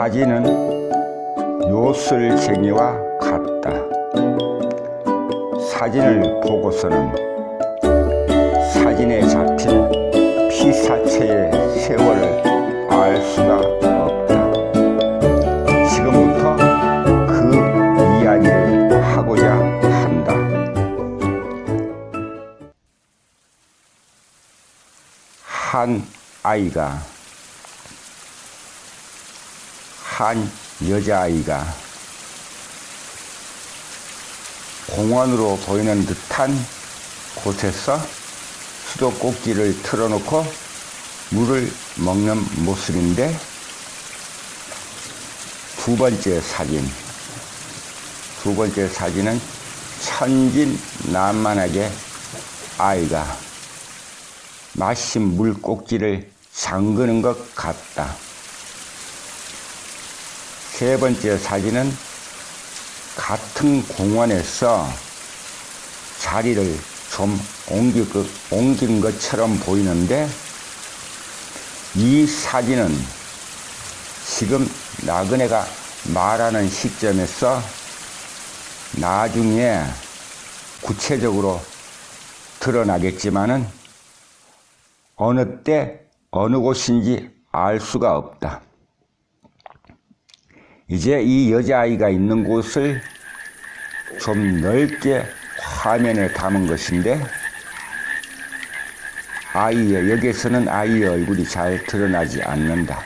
사진은 요술쟁이와 같다. 사진을 보고서는 사진에 잡힌 피사체의 세월을 알 수가 없다. 지금부터 그 이야기를 하고자 한다. 한 아이가, 한 여자아이가 공원으로 보이는 듯한 곳에서 수도꼭지를 틀어놓고 물을 먹는 모습인데, 두 번째 사진은 천진난만하게 아이가 마신 물꼭지를 잠그는 것 같다. 세 번째 사진은 같은 공원에서 자리를 좀 옮긴 것처럼 보이는데, 이 사진은 지금 나그네가 말하는 시점에서 나중에 구체적으로 드러나겠지만은 어느 때 어느 곳인지 알 수가 없다. 이제 이 여자아이가 있는 곳을 좀 넓게 화면에 담은 것인데, 여기에서는 아이의 얼굴이 잘 드러나지 않는다.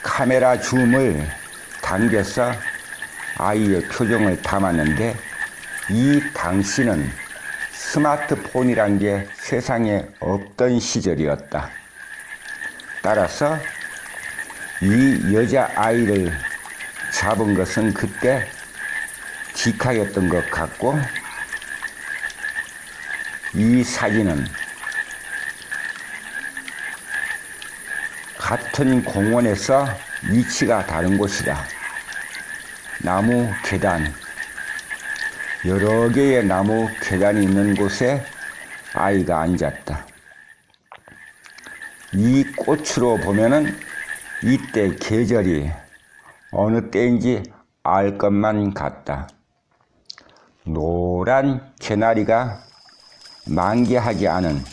카메라 줌을 당겨서 아이의 표정을 담았는데, 이 당시는 스마트폰이란 게 세상에 없던 시절이었다. 따라서 이 여자아이를 잡은 것은 그때 직하였던 것 같고, 이 사진은 같은 공원에서 위치가 다른 곳이다. 나무 계단, 여러 개의 나무 계단이 있는 곳에 아이가 앉았다. 이 꽃으로 보면은 이때 계절이 어느 때인지 알 것만 같다. 노란 개나리가 만개하지 않은,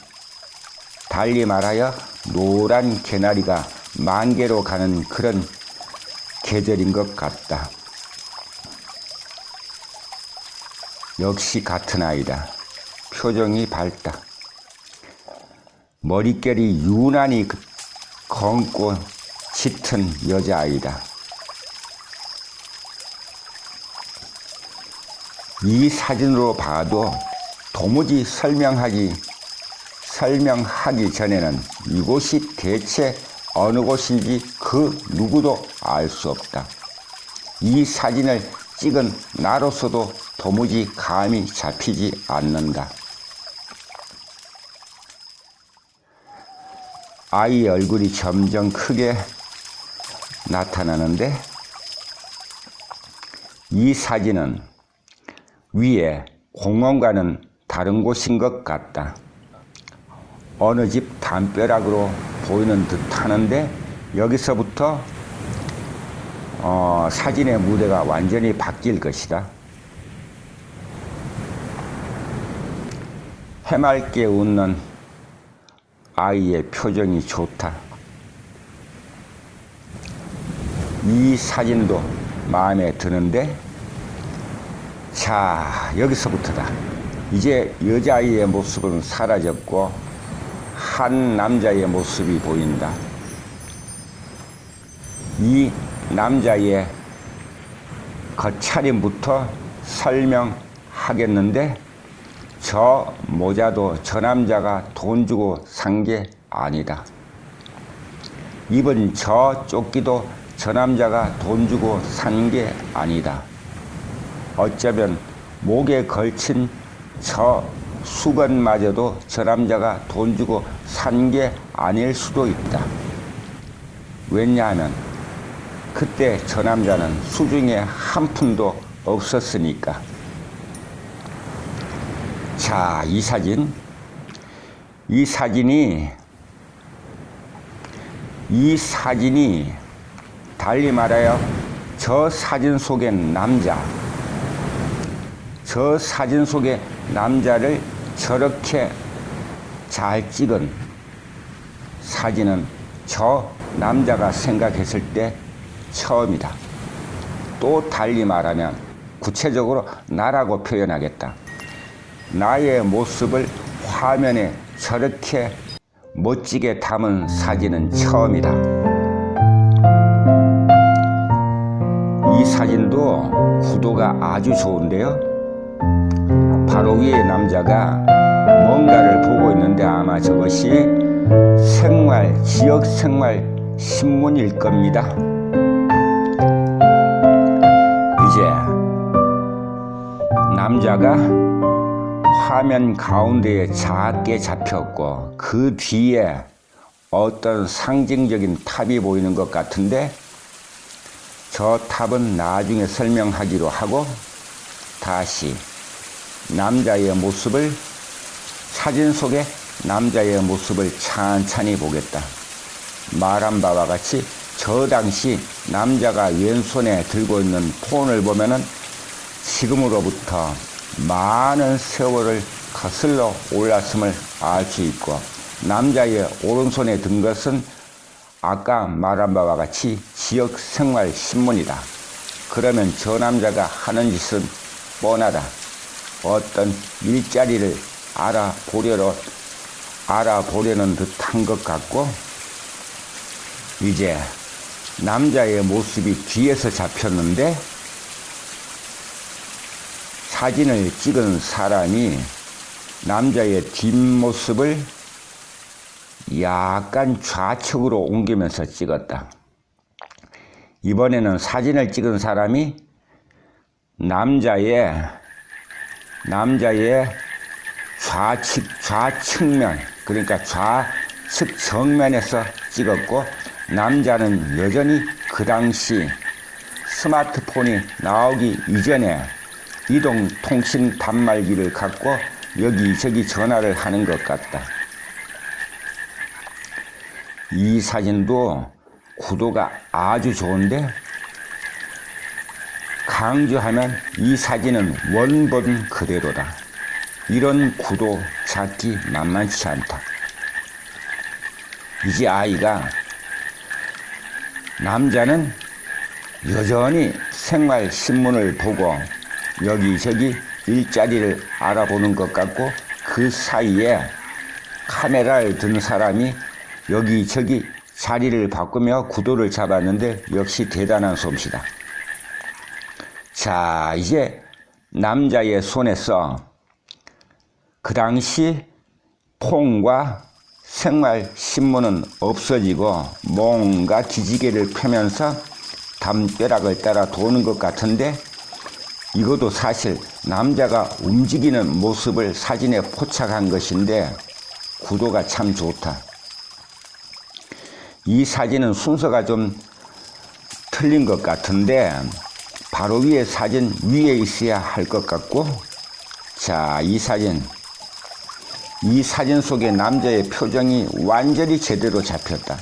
달리 말하여 노란 개나리가 만개로 가는 그런 계절인 것 같다. 역시 같은 아이다. 표정이 밝다. 머릿결이 유난히 검고 짙은 여자아이다. 이 사진으로 봐도 도무지 설명하기 전에는 이곳이 대체 어느 곳인지 그 누구도 알 수 없다. 이 사진을 찍은 나로서도 도무지 감이 잡히지 않는다. 아이의 얼굴이 점점 크게 나타나는데, 이 사진은 위에 공원과는 다른 곳인 것 같다. 어느 집 담벼락으로 보이는 듯 하는데, 여기서부터 사진의 무대가 완전히 바뀔 것이다. 해맑게 웃는 아이의 표정이 좋다. 이 사진도 마음에 드는데, 자, 여기서부터다. 이제 여자아이의 모습은 사라졌고 한 남자의 모습이 보인다. 이 남자의 겉차림부터 설명하겠는데, 저 모자도 저 남자가 돈 주고 산 게 아니다. 입은 저 조끼도 저 남자가 돈 주고 산 게 아니다. 어쩌면 목에 걸친 저 수건마저도 저 남자가 돈 주고 산 게 아닐 수도 있다. 왜냐하면 그때 저 남자는 수중에 한 푼도 없었으니까. 자, 이 사진이 달리 말하여 저 사진 속의 남자를 저렇게 잘 찍은 사진은 저 남자가 생각했을 때 처음이다. 또 달리 말하면 구체적으로 나라고 표현하겠다. 나의 모습을 화면에 저렇게 멋지게 담은 사진은 처음이다. 이 사진도 구도가 아주 좋은데요. 바로 위에 남자가 뭔가를 보고 있는데 아마 저것이 지역 생활 신문일 겁니다. 이제 남자가 화면 가운데에 작게 잡혔고 그 뒤에 어떤 상징적인 탑이 보이는 것 같은데 저 탑은 나중에 설명하기로 하고 다시 남자의 모습을 사진 속의 남자의 모습을 찬찬히 보겠다. 말한 바와 같이 저 당시 남자가 왼손에 들고 있는 폰을 보면은 지금으로부터 많은 세월을 거슬러 올랐음을 알 수 있고 남자의 오른손에 든 것은 아까 말한 바와 같이 지역 생활 신문이다. 그러면 저 남자가 하는 짓은 뻔하다. 어떤 일자리를 알아보려는 듯한 것 같고 이제 남자의 모습이 뒤에서 잡혔는데 사진을 찍은 사람이 남자의 뒷모습을 약간 좌측으로 옮기면서 찍었다. 이번에는 사진을 찍은 사람이 남자의 좌측면, 그러니까 좌측 정면에서 찍었고 남자는 여전히 그 당시 스마트폰이 나오기 이전에 이동통신 단말기를 갖고 여기저기 전화를 하는 것 같다. 이 사진도 구도가 아주 좋은데 강조하면 이 사진은 원본 그대로다. 이런 구도 찾기 만만치 않다. 이제 아이가 남자는 여전히 생활신문을 보고 여기저기 일자리를 알아보는 것 같고 그 사이에 카메라를 든 사람이 여기저기 자리를 바꾸며 구도를 잡았는데 역시 대단한 솜씨다. 자, 이제 남자의 손에서 그 당시 폰과 생활신문은 없어지고 뭔가 기지개를 펴면서 담벼락을 따라 도는 것 같은데 이것도 사실 남자가 움직이는 모습을 사진에 포착한 것인데 구도가 참 좋다. 이 사진은 순서가 좀 틀린 것 같은데 바로 위에 사진 위에 있어야 할 것 같고 자, 이 사진 속의 남자의 표정이 완전히 제대로 잡혔다.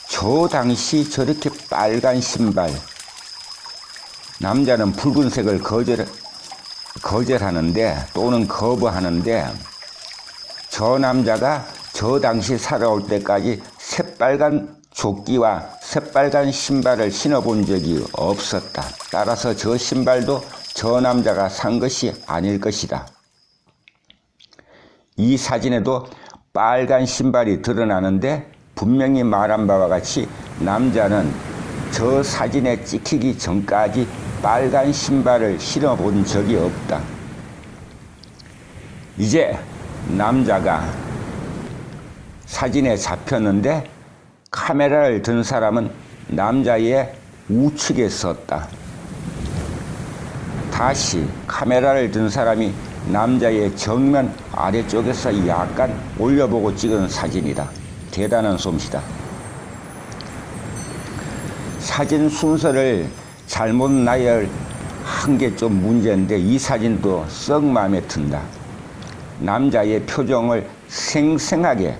저 당시 저렇게 빨간 신발, 남자는 붉은색을 거절하는데 또는 거부하는데 저 남자가 저 당시 살아올 때까지 새빨간 조끼와 새빨간 신발을 신어본 적이 없었다. 따라서 저 신발도 저 남자가 산 것이 아닐 것이다. 이 사진에도 빨간 신발이 드러나는데 분명히 말한 바와 같이 남자는 저 사진에 찍히기 전까지 빨간 신발을 신어본 적이 없다. 이제 남자가 사진에 잡혔는데 카메라를 든 사람은 남자의 우측에 섰다. 다시 카메라를 든 사람이 남자의 정면 아래쪽에서 약간 올려보고 찍은 사진이다. 대단한 솜씨다. 사진 순서를 잘못 나열한 게 좀 문제인데 이 사진도 썩 마음에 든다. 남자의 표정을 생생하게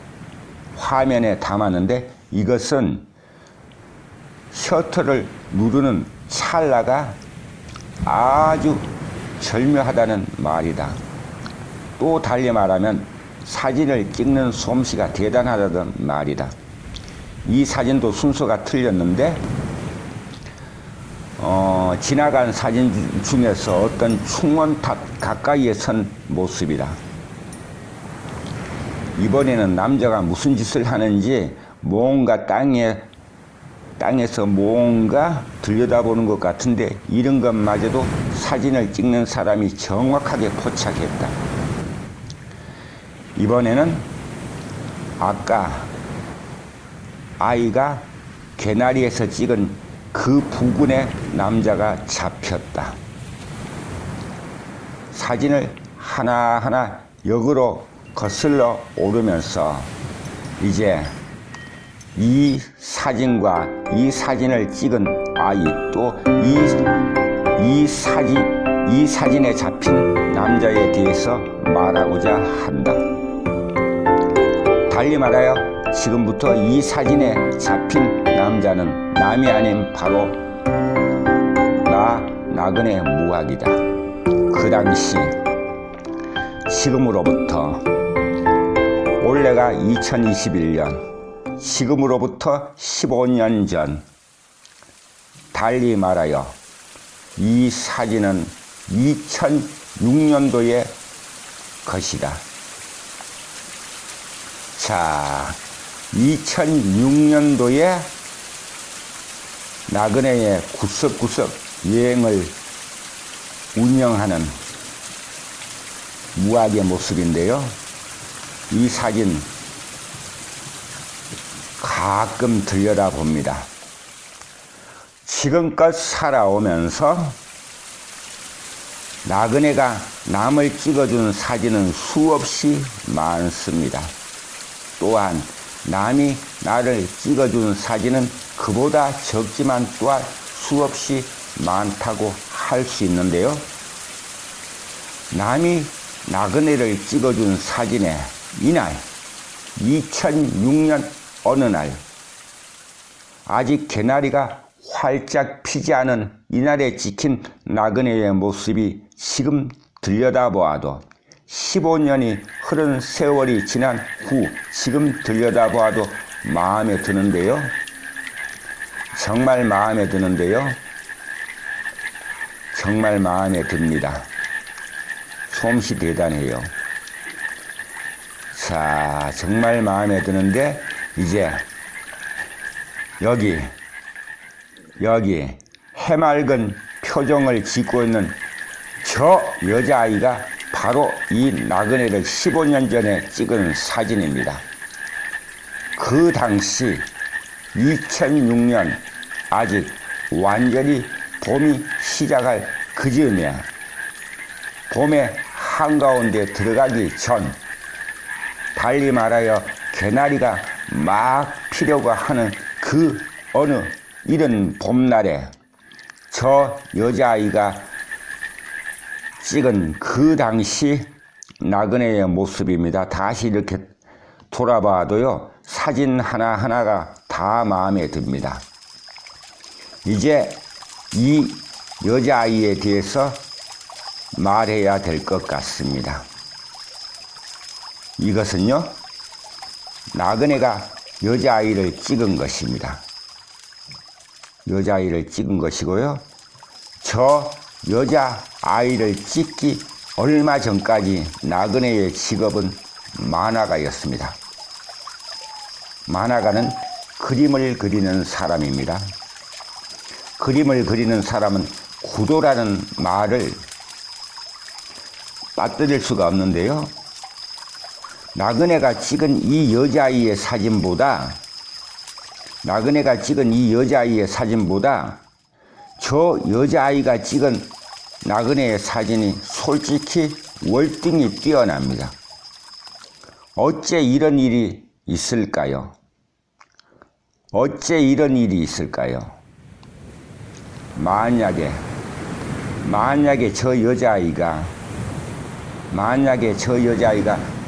화면에 담았는데 이것은 셔터를 누르는 찰나가 아주 절묘하다는 말이다. 또 달리 말하면 사진을 찍는 솜씨가 대단하다는 말이다. 이 사진도 순서가 틀렸는데 지나간 사진 중에서 어떤 충원탑 가까이에 선 모습이다. 이번에는 남자가 무슨 짓을 하는지 뭔가 땅에서 뭔가 들여다보는 것 같은데 이런 것마저도 사진을 찍는 사람이 정확하게 포착했다. 이번에는 아까 아이가 개나리에서 찍은 그 부근에 남자가 잡혔다. 사진을 하나하나 역으로 거슬러 오르면서 이제 이 사진과 이 사진을 찍은 아이 또 이 사진에 잡힌 남자에 대해서 말하고자 한다. 달리 말하여 지금부터 이 사진에 잡힌 남자는 남이 아닌 바로 나그네 무학이다. 그 당시 지금으로부터 올해가 2021년 지금으로부터 15년 전 달리 말하여 이 사진은 2006년도의 것이다. 자, 2006년도에 나그네의 구석구석 여행을 운영하는 무학의 모습인데요. 이 사진 가끔 들여다봅니다. 지금껏 살아오면서 나그네가 남을 찍어준 사진은 수없이 많습니다. 또한 남이 나를 찍어준 사진은 그보다 적지만 또한 수없이 많다고 할 수 있는데요. 남이 나그네를 찍어준 사진에 이날 2006년 어느 날 아직 개나리가 활짝 피지 않은 이날에 찍힌 나그네의 모습이 지금 들여다보아도 15년이 흐른 세월이 지난 후 지금 들여다보아도 마음에 드는데요. 정말 마음에 드는데요. 정말 마음에 듭니다. 솜씨 대단해요. 자, 정말 마음에 드는데 이제 여기 해맑은 표정을 짓고 있는 저 여자아이가 바로 이 나그네를 15년 전에 찍은 사진입니다. 그 당시 2006년 아직 완전히 봄이 시작할 그 즈음에 봄의 한가운데 들어가기 전 달리 말하여 개나리가 막 피려고 하는 그 어느 이른 봄날에 저 여자아이가 찍은 그 당시 나그네의 모습입니다. 다시 이렇게 돌아봐도요, 사진 하나하나가 다 마음에 듭니다. 이제 이 여자아이에 대해서 말해야 될 것 같습니다. 이것은요, 나그네가 여자아이를 찍은 것입니다. 여자아이를 찍은 것이고요. 저 여자아이를 찍기 얼마 전까지 나그네의 직업은 만화가였습니다. 만화가는 그림을 그리는 사람입니다. 그림을 그리는 사람은 구도라는 말을 빠뜨릴 수가 없는데요. 나그네가 찍은 이 여자아이의 사진보다 저 여자아이가 찍은 나그네의 사진이 솔직히 월등히 뛰어납니다. 어째 이런 일이 있을까요? 어째 이런 일이 있을까요? 만약에 저 여자아이가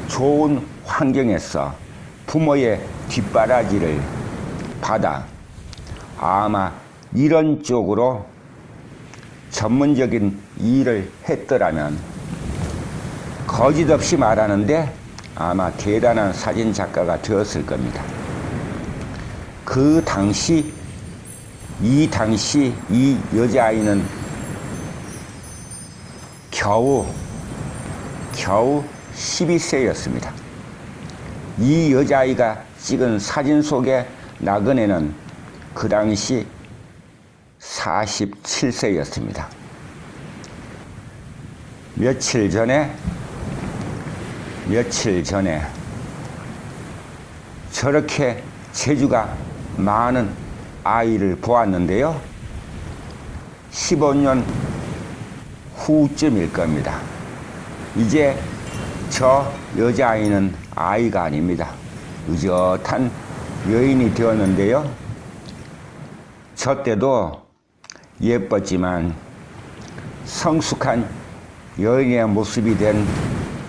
좋은 환경에서 부모의 뒷바라지를 받아 아마 이런 쪽으로 전문적인 일을 했더라면 거짓 없이 말하는데 아마 대단한 사진 작가가 되었을 겁니다. 그 당시 이 여자아이는 겨우 12세였습니다. 이 여자아이가 찍은 사진 속의 나그네는 그 당시 47세였습니다. 며칠 전에 저렇게 재주가 많은 아이를 보았는데요. 15년 후쯤일 겁니다. 이제 저 여자아이는 아이가 아닙니다. 의젓한 여인이 되었는데요. 저 때도 예뻤지만 성숙한 여인의 모습이 된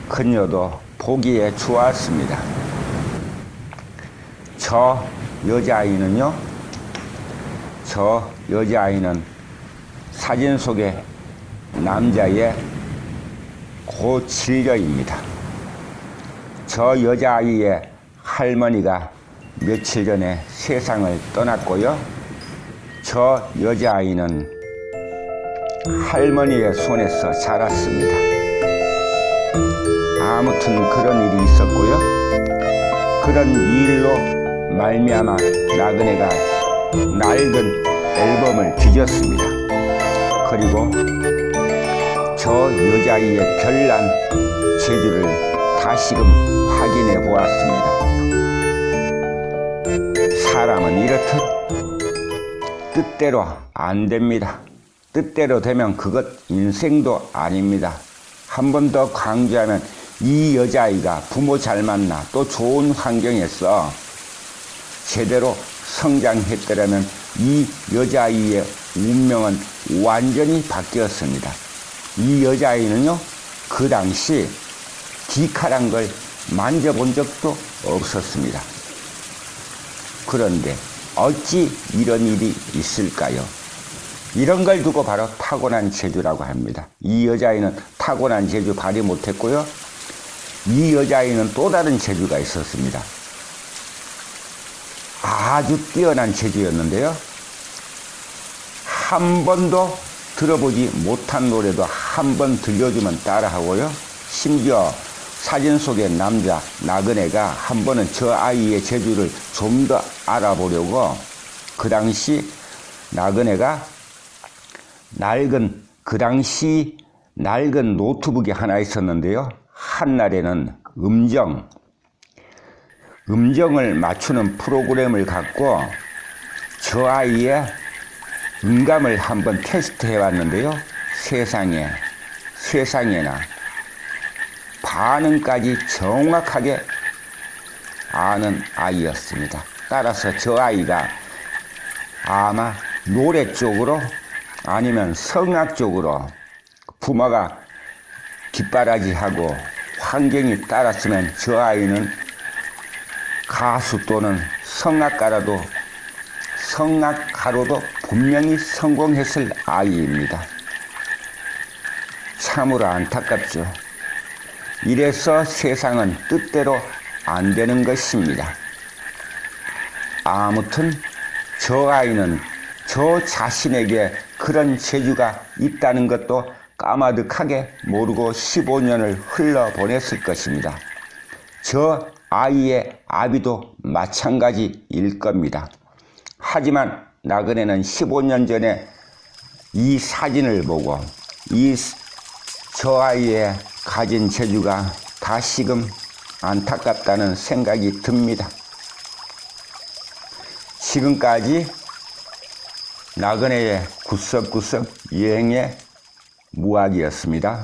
그녀도 보기에 좋았습니다. 저 여자아이는 사진 속의 남자의 고질녀입니다. 저 여자아이의 할머니가 며칠 전에 세상을 떠났고요. 저 여자아이는 할머니의 손에서 자랐습니다. 아무튼 그런 일이 있었고요. 그런 일로 말미암아 나그네가 낡은 앨범을 뒤졌습니다. 그리고 저 여자아이의 별난 재주를 다시금 확인해 보았습니다. 사람은 이렇듯 뜻대로 안 됩니다. 뜻대로 되면 그것 인생도 아닙니다. 한 번 더 강조하면 이 여자아이가 부모 잘 만나 또 좋은 환경에서 제대로 성장했더라면 이 여자아이의 운명은 완전히 바뀌었습니다. 이 여자아이는요, 그 당시 디카란 걸 만져본 적도 없었습니다. 그런데 어찌 이런 일이 있을까요? 이런 걸 두고 바로 타고난 재주라고 합니다. 이 여자아이는 타고난 재주 발휘 못했고요. 이 여자아이는 또 다른 재주가 있었습니다. 아주 뛰어난 재주였는데요. 한 번도 들어보지 못한 노래도 한 번 들려주면 따라하고요. 심지어 사진 속의 남자 나그네가 한 번은 저 아이의 재주를 좀 더 알아보려고 그 당시 나그네가 그 당시 낡은 노트북이 하나 있었는데요. 한날에는 음정을 맞추는 프로그램을 갖고 저 아이의 음감을 한번 테스트해 봤는데요. 세상에나 반응까지 정확하게 아는 아이였습니다. 따라서 저 아이가 아마 노래 쪽으로 아니면 성악 쪽으로 부모가 뒷바라지하고 환경이 따랐으면 저 아이는 가수 또는 성악가로도 분명히 성공했을 아이입니다. 참으로 안타깝죠. 이래서 세상은 뜻대로 안 되는 것입니다. 아무튼 저 아이는 저 자신에게 그런 재주가 있다는 것도 까마득하게 모르고 15년을 흘러보냈을 것입니다. 저 아이의 아비도 마찬가지일 겁니다. 하지만 나그네는 15년 전에 이 사진을 보고 저 아이의 가진 재주가 다시금 안타깝다는 생각이 듭니다. 지금까지 나그네의 구석구석 여행의 무학이었습니다.